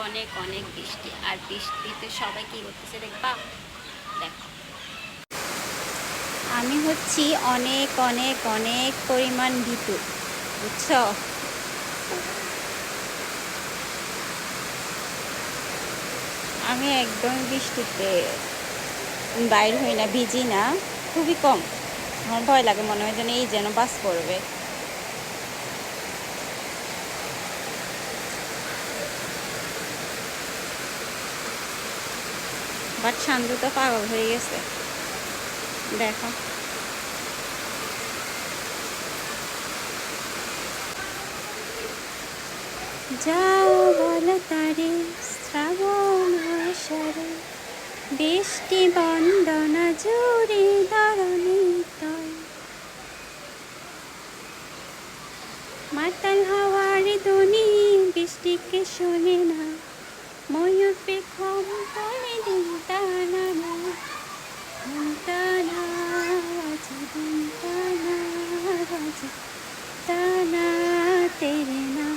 অনেক অনেক বৃষ্টি। আর বৃষ্টিতে সবাই কি করতেছে দেখবা, দেখো। আমি হচ্ছি অনেক অনেক অনেক পরিমাণ ভীতু, বুঝছো? আমি একদম বৃষ্টিতে বাইর হই না, ভিজি না, খুবই কম। আমার ভয় লাগে, মনে হয় যেন এই যেন বাস পড়বে। বাট শান্ত তো পাগল হয়ে গেছে, দেখো। যাও বলো তারে শ্রাবণ আষাঢ়ে, বৃষ্টি বন্দনা জুড়ে ধরণী তয়, মাতাল হাওয়ার ধ্বনি বৃষ্টিকে শোনে না, ময়ূর পেখম তোলে দিন টানা না, দিন টানা বাজে, দিন টানা বাজে, টানা তেরে না।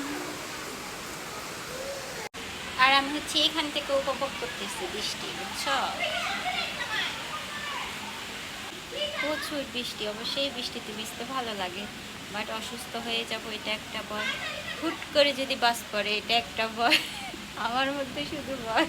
আর আমি হচ্ছে এখান থেকে উপভোগ করতেছি বৃষ্টি, বুঝছো? প্রচুর বৃষ্টি, অবশ্যই বৃষ্টিতে ভিজতে ভালো লাগে, বাট অসুস্থ হয়ে যাব এটা একটা ভয়। হুট করে যদি বাস পড়ে এটা একটা ভয়। আমার মধ্যে শুধু ভয়।